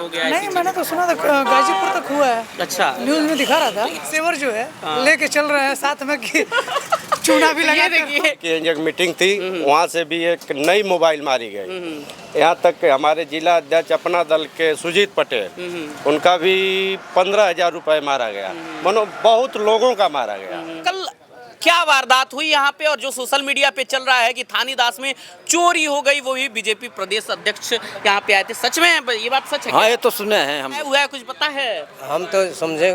हो गया? नहीं, मैंने तो सुना था गाजीपुर तक हुआ है। अच्छा, न्यूज में दिखा रहा था। सेवर जो है लेके चल रहे हैं साथ में कि चूना भी लगा। देखिए कि एक मीटिंग थी, वहाँ से भी एक नई मोबाइल मारी गई। यहाँ तक कि हमारे जिला अध्यक्ष अपना दल के सुजीत पटेल, उनका भी 15,000 रुपए मारा गया। मानो बहुत लोगों का मारा गया। कल क्या वारदात हुई यहाँ पे, और जो सोशल मीडिया पे चल रहा है कि थानीदास में चोरी हो गई, वो भी बीजेपी प्रदेश अध्यक्ष यहाँ पे आए थे, सच में ये बात सच है? हाँ, ये तो सुने हैं हम। हुआ है, कुछ पता है? हम तो समझे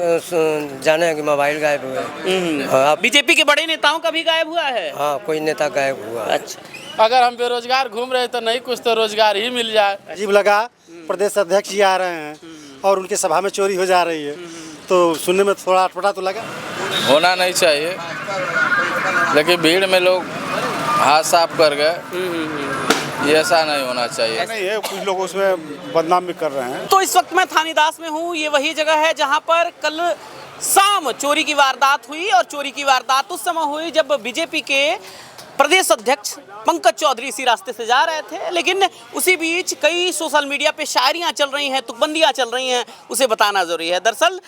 जाने हैं कि मोबाइल गायब हुए। बीजेपी के बड़े नेताओं का भी गायब हुआ है? हाँ, कोई नेता गायब हुआ। अच्छा, अगर हम बेरोजगार घूम रहे तो नहीं कुछ तो रोजगार ही मिल जाए। अजीब लगा, प्रदेश अध्यक्ष जी आ रहे हैं और उनके सभा में चोरी हो जा रही है, तो सुनने में थोड़ा अटपटा तो लगा। होना नहीं चाहिए, लेकिन भीड़ में लोग हाथ साफ कर गए, ये ऐसा नहीं होना चाहिए। नहीं है, कुछ लोग उसमें बदनाम भी कर रहे हैं। तो इस वक्त मैं थानीदास में हूँ। ये वही जगह है जहाँ पर कल शाम चोरी की वारदात हुई, और चोरी की वारदात उस समय हुई जब बीजेपी के प्रदेश अध्यक्ष पंकज चौधरी इसी रास्ते से जा रहे थे। लेकिन उसी बीच कई सोशल मीडिया पे शायरियाँ चल रही हैं, तुकबंदियाँ चल रही हैं, उसे बताना जरूरी है। दरअसल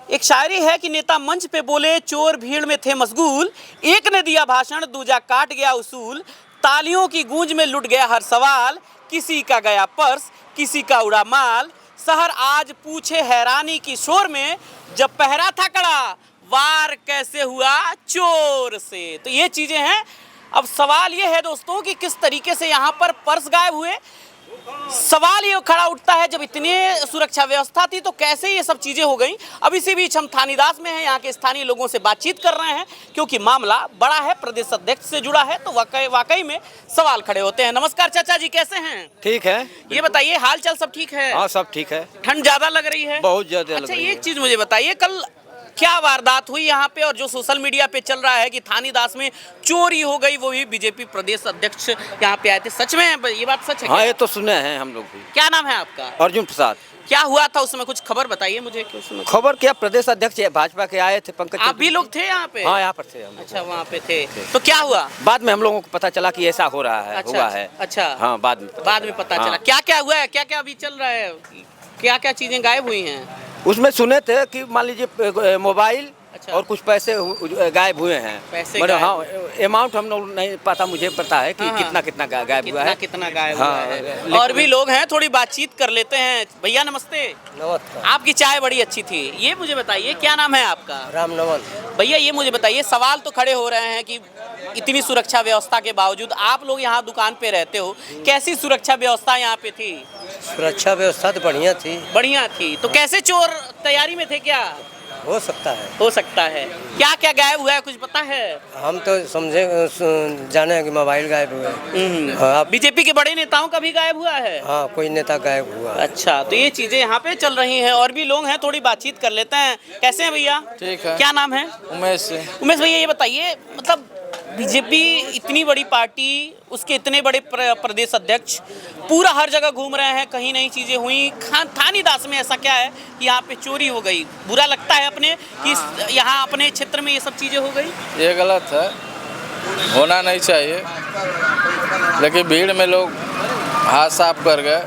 एक शायरी है कि नेता मंच पे बोले, चोर भीड़ में थे मशगूल, एक ने दिया भाषण, दूजा काट गया उसूल, तालियों की गूंज में लुट गया हर सवाल, किसी का गया पर्स, किसी का उड़ा माल, शहर आज पूछे हैरानी की शोर में, जब पहरा था कड़ा वार कैसे हुआ चोर से। तो ये चीजें हैं। अब सवाल ये है दोस्तों कि किस तरीके से यहाँ पर पर्स गायब हुए। सवाल ये खड़ा उठता है, जब इतनी सुरक्षा व्यवस्था थी तो कैसे ये सब चीजें हो गई। अब इसी बीच हम थानीदास में हैं, यहाँ के स्थानीय लोगों से बातचीत कर रहे हैं, क्योंकि मामला बड़ा है, प्रदेश अध्यक्ष से जुड़ा है, तो वाकई में सवाल खड़े होते हैं। नमस्कार चाचा जी, कैसे हैं? ठीक है। ये बताइए, हाल चाल सब ठीक है? हाँ, सब ठीक है। ठंड ज्यादा लग रही है? बहुत ज्यादा लग अच्छा, रही है। एक चीज मुझे बताइए, कल क्या वारदात हुई यहाँ पे, और जो सोशल मीडिया पे चल रहा है कि थानीदास में चोरी हो गई, वो भी बीजेपी प्रदेश अध्यक्ष यहाँ पे आए थे, सच में ये बात सच है? हाँ, ये तो सुने हैं हम लोग भी। क्या नाम है आपका? अर्जुन प्रसाद। क्या हुआ था उसमें, कुछ खबर बताइए मुझे। खबर क्या, प्रदेश अध्यक्ष भाजपा के आए थे पंकज। आप भी लोग थे यहाँ पे? हाँ, यहाँ पर थे हम। अच्छा, वहाँ पे थे, तो क्या हुआ? बाद में हम लोगों को पता चला कि ऐसा हो रहा है। अच्छा, हुआ है। अच्छा, हाँ, बाद में पता चला। क्या क्या हुआ है, क्या क्या अभी चल रहा है, क्या क्या चीजें गायब हुई हैं? उसमें सुने थे कि मान लीजिए मोबाइल, अच्छा, और कुछ पैसे गायब हुए हैं। पैसे हाँ, अमाउंट हम लोग नहीं पता, मुझे पता है कि हाँ, कितना गायब हुआ है। कितना गायब हाँ, हुआ है। और भी लोग हैं, थोड़ी बातचीत कर लेते हैं। भैया नमस्ते। नमस्कार। आपकी चाय बड़ी अच्छी थी। ये मुझे बताइए, क्या नाम है आपका? राम नमन। भैया ये मुझे बताइए, सवाल तो खड़े हो रहे हैं कि इतनी सुरक्षा व्यवस्था के बावजूद आप लोग यहाँ दुकान पे रहते हो, कैसी सुरक्षा व्यवस्था यहाँ पे थी? सुरक्षा व्यवस्था तो बढ़िया थी। बढ़िया थी, तो कैसे चोर तैयारी में थे? क्या हो सकता है? हो सकता है। क्या क्या गायब हुआ है, कुछ पता है? हम तो समझे जाने हैं कि मोबाइल गायब हुए। बीजेपी के बड़े नेताओं का भी गायब हुआ है? हाँ, कोई नेता गायब हुआ। अच्छा, तो ये चीजें यहाँ पे चल रही हैं। और भी लोग हैं, थोड़ी बातचीत कर लेते हैं। कैसे हैं भैया? ठीक है। क्या नाम है? उमेश। उमेश भैया, ये बताइए, मतलब बीजेपी इतनी बड़ी पार्टी, उसके इतने बड़े प्रदेश अध्यक्ष पूरा हर जगह घूम रहे हैं, कहीं नई चीजें हुई, थानीदास में ऐसा क्या है कि यहाँ पे चोरी हो गई? बुरा लगता है अपने कि यहाँ अपने क्षेत्र में ये सब चीजें हो गई? ये गलत है, होना नहीं चाहिए, लेकिन भीड़ में लोग हाथ साफ कर गए,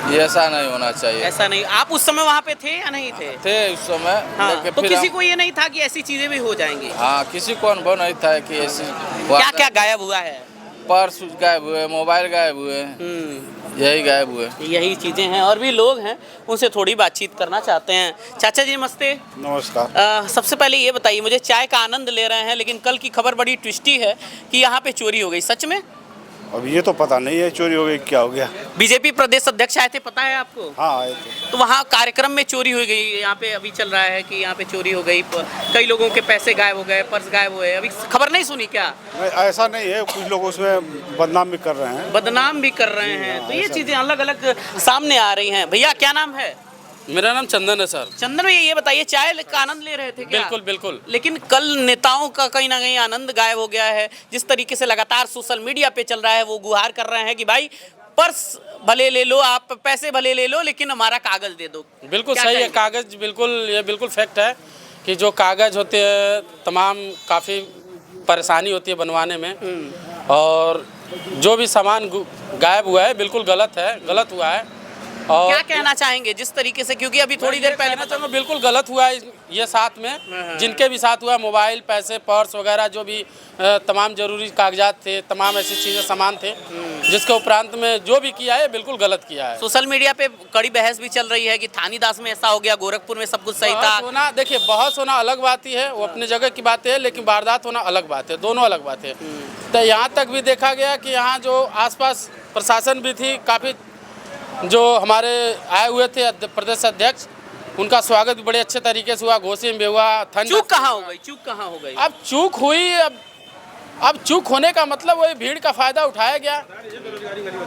ये ऐसा नहीं होना चाहिए। ऐसा नहीं। आप उस समय वहाँ पे थे या नहीं थे? थे उस समय। हाँ, तो किसी को ये नहीं था कि ऐसी चीजें भी हो जाएंगी? हाँ, किसी को अनुभव नहीं था कि ऐसी। क्या क्या गायब हुआ है? पर्स गायब हुए, मोबाइल गायब हुए, यही गायब हुए। यही चीजें हैं। और भी लोग हैं, उनसे थोड़ी बातचीत करना चाहते हैं। चाचा जी नमस्ते। नमस्कार। सबसे पहले ये बताइए मुझे, चाय का आनंद ले रहे हैं, लेकिन कल की खबर बड़ी ट्विस्टी है कि यहाँ पे चोरी हो गई, सच में? अब ये तो पता नहीं है चोरी हो गई क्या हो गया। बीजेपी प्रदेश अध्यक्ष आए थे, पता है आपको? हाँ, आए थे। तो वहाँ कार्यक्रम में चोरी हो गई। यहाँ पे अभी चल रहा है कि यहाँ पे चोरी हो गई, कई लोगों के पैसे गायब हो गए, पर्स गायब हुए। अभी खबर नहीं सुनी क्या? नहीं, ऐसा नहीं है, कुछ लोग उसमें बदनाम भी कर रहे हैं। बदनाम भी कर रहे हैं, तो ये चीजें अलग अलग सामने आ रही हैं। भैया क्या नाम है? मेरा नाम चंदन है सर। चंदन भैया, ये बताइए, चाय का आनंद ले रहे थे क्या? बिल्कुल बिल्कुल। लेकिन कल नेताओं का कहीं ना कहीं आनंद गायब हो गया है। जिस तरीके से लगातार सोशल मीडिया पे चल रहा है, वो गुहार कर रहे हैं कि भाई पर्स भले ले लो, आप पैसे भले ले लो, लेकिन हमारा कागज दे दो। बिल्कुल सही है, कागज बिल्कुल, ये बिल्कुल फैक्ट है कि जो कागज होते हैं तमाम काफ़ी परेशानी होती है बनवाने में, और जो भी सामान गायब हुआ है बिल्कुल गलत है, गलत हुआ है। और क्या कहना चाहेंगे जिस तरीके से, क्योंकि अभी थोड़ी देर पहले कहना बिल्कुल गलत हुआ है ये साथ में, जिनके भी साथ हुआ, मोबाइल, पैसे, पर्स वगैरह जो भी तमाम जरूरी कागजात थे, तमाम ऐसी चीज़ें सामान थे, जिसके उपरांत में जो भी किया है बिल्कुल गलत किया है। सोशल मीडिया पे कड़ी बहस भी चल रही है कि थानीदास में ऐसा हो गया, गोरखपुर में सब कुछ सही था। बहस होना, देखिए बहस होना अलग बात ही है, वो अपने जगह की बात है, लेकिन वारदात होना अलग बात है, दोनों अलग बात है। तो यहाँ तक भी देखा गया कि यहाँ जो आसपास प्रशासन भी थी, काफ़ी जो हमारे आए हुए थे प्रदेश अध्यक्ष, उनका स्वागत भी बड़े अच्छे तरीके से हुआ, घोषणा भी हुआ। चूक कहाँ हो गई, चूक कहाँ हो गई? अब चूक हुई, अब चूक होने का मतलब वही भीड़ का फायदा उठाया गया।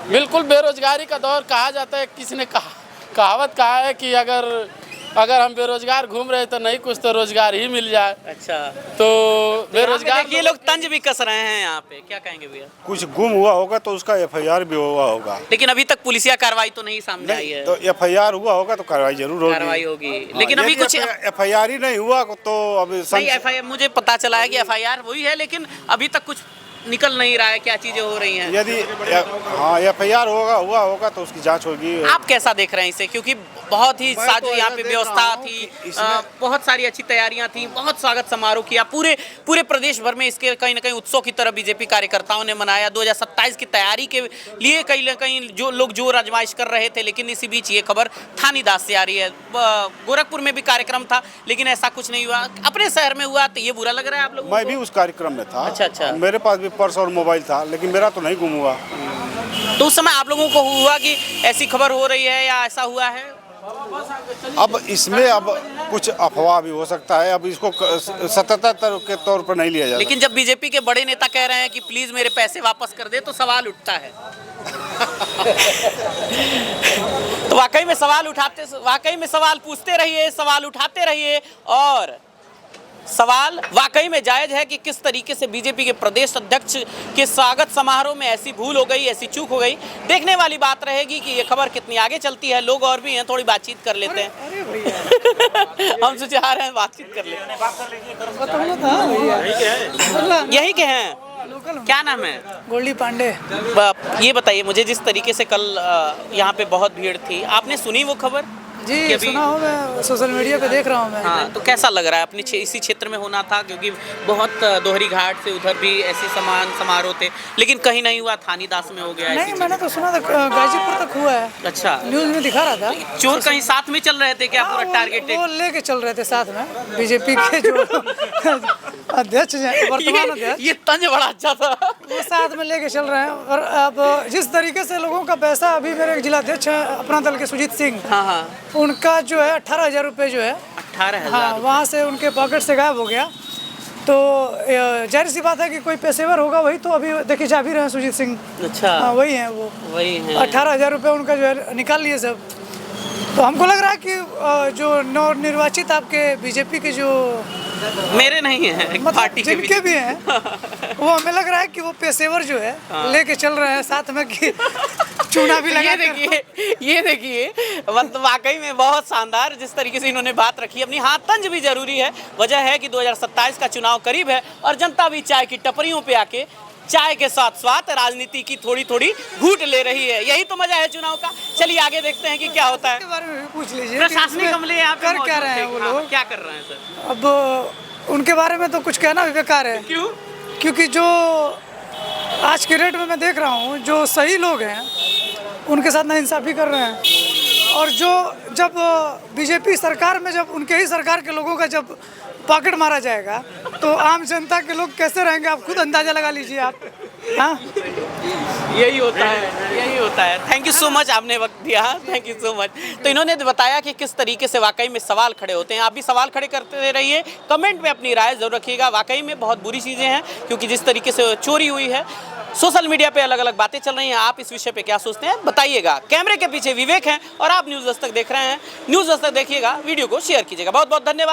बिल्कुल बेरोजगारी का दौर कहा जाता है, किसी ने कहावत कहा है कि अगर हम बेरोजगार घूम रहे तो नहीं कुछ तो रोजगार ही मिल जाए। अच्छा, तो बेरोजगार ये लोग तंज भी कस रहे हैं यहाँ पे, क्या कहेंगे भैया? कुछ गुम हुआ होगा तो उसका एफआईआर भी हुआ होगा, लेकिन अभी तक पुलिसिया कार्रवाई तो नहीं सामने आई है। तो एफआईआर हुआ होगा तो कार्रवाई जरूर होगी। कार्रवाई होगी, लेकिन अभी कुछ एफआईआर ही नहीं हुआ तो अब नहीं। एफआईआर मुझे पता चला है कि एफआईआर वही है, लेकिन अभी तक कुछ निकल नहीं रहा है, क्या चीजें हो रही हैं। यदि हाँ एफआईआर हुआ होगा तो उसकी जांच होगी। आप कैसा देख रहे हैं इसे, क्योंकि बहुत ही साज यहाँ पे व्यवस्था थी, बहुत सारी अच्छी तैयारियां थी, बहुत स्वागत समारोह किया, पूरे प्रदेश भर में इसके कहीं ना कहीं उत्सव की तरह बीजेपी कार्यकर्ताओं ने मनाया। 2027 की तैयारी के लिए कहीं ना कहीं जो लोग जोर आजमाइश कर रहे थे, लेकिन इसी बीच ये खबर थानीदास से आ रही है। गोरखपुर में भी कार्यक्रम था, लेकिन ऐसा कुछ नहीं हुआ। अपने शहर में हुआ तो ये बुरा लग रहा है आप लोगों को? मैं भी उस कार्यक्रम में था। अच्छा। मेरे पास भी पर्स और मोबाइल था, लेकिन मेरा तो नहीं गुम हुआ। तो उस समय आप लोगों को हुआ कि ऐसी खबर हो रही है या ऐसा हुआ है? अब इसमें अब कुछ अफवाह भी हो सकता है, अब इसको सतर्कता के तौर पर नहीं लिया जाता। लेकिन जब बीजेपी के बड़े नेता कह रहे हैं कि प्लीज मेरे पैसे वापस कर दे, तो सवाल उठता है। तो वाकई में सवाल पूछते रहिए, सवाल उठाते रहिए, और सवाल वाकई में जायज है कि किस तरीके से बीजेपी के प्रदेश अध्यक्ष के स्वागत समारोह में ऐसी भूल हो गई, ऐसी चूक हो गई। देखने वाली बात रहेगी कि ये खबर कितनी आगे चलती है। लोग और भी हैं, थोड़ी बातचीत कर लेते हैं। हम सोचे आ रहे हैं, बातचीत कर लेते हैं। यही के हैं, क्या नाम है? गोल्डी पांडे। ये बताइए मुझे, जिस तरीके से कल यहाँ पे बहुत भीड़ थी, आपने सुनी वो खबर? जी सुना हो, मैं सोशल मीडिया पे देख रहा हूँ मैं। हाँ, तो कैसा लग रहा है? अपने इसी क्षेत्र में होना था, क्योंकि बहुत दोहरी घाट से उधर भी ऐसे समारोह थे, लेकिन कहीं नहीं हुआ, थानीदास में हो गया। नहीं, मैंने तो सुना था गाजीपुर तक हुआ है। अच्छा, न्यूज में दिखा रहा था। चोर कहीं साथ में चल रहे थे क्या? पूरा टारगेटेड वो लेके चल रहे थे साथ में, बीजेपी के जो अध्यक्ष हैं, वर्तमान अध्यक्ष, ये तंज बड़ा अच्छा था। वो साथ में लेके चल रहे हैं। और अब जिस तरीके से लोगों का पैसा, अभी मेरे जिलाध्यक्ष हैं अपना दल के सुजीत सिंह, हाँ, उनका जो है 18,000 रुपये जो है 18,000, हाँ, वहाँ से उनके पॉकेट से गायब हो गया। तो जाहिर सी बात है कि कोई पेशेवर होगा, वही तो अभी देखिए जा भी रहे हैं सुजीत सिंह। अच्छा, हाँ, वही हैं वो, वही है। 18,000 रुपये उनका जो है निकाल लिए सब। तो हमको लग रहा है कि जो नवनिर्वाचित आपके बीजेपी के जो मेरे नहीं है, मतलब पार्टी के जिनके भी हैं, वो हमें लग रहा है कि वो पेशेवर जो है लेके चल रहे हैं साथ में कि चूना भी लगा। ये देखिए मतलब वाकई में बहुत शानदार जिस तरीके से इन्होंने बात रखी अपनी। हाँ, तंज भी जरूरी है, वजह है कि 2027 का चुनाव करीब है और जनता भी चाय की टपरियों पे आके चाय के साथ साथ राजनीति की थोड़ी थोड़ी घूट ले रही है। यही तो मजा है चुनाव का। चलिए आगे देखते हैं कि क्या होता है। इसके बारे में भी पूछ लीजिए, प्रशासनिक अमले यहाँ पे कर क्या रहे हैं वो लोग, क्या कर रहे हैं सर? अब उनके बारे में तो कुछ कहना भी बेकार है। क्यों? क्योंकि जो आज के रेट में मैं देख रहा हूँ, जो सही लोग हैं उनके साथ नाइंसाफ़ी कर रहे हैं, और जो जब बीजेपी सरकार में जब उनके ही सरकार के लोगों का जब पॉकेट मारा जाएगा तो आम जनता के लोग कैसे रहेंगे, आप खुद अंदाजा लगा लीजिए आप। हाँ, यही होता है, यही होता है। थैंक यू सो मच, आपने वक्त दिया, थैंक यू सो मच। तो इन्होंने बताया कि किस तरीके से वाकई में सवाल खड़े होते हैं। आप भी सवाल खड़े करते रहिए, कमेंट में अपनी राय जरूर रखिएगा। वाकई में बहुत बुरी चीज़ें हैं, क्योंकि जिस तरीके से चोरी हुई है, सोशल मीडिया पे अलग अलग बातें चल रही हैं। आप इस विषय पे क्या सोचते हैं बताइएगा। कैमरे के पीछे विवेक हैं और आप न्यूज़ दस्तक देख रहे हैं। न्यूज़ दस्तक देखिएगा, वीडियो को शेयर कीजिएगा। बहुत बहुत धन्यवाद।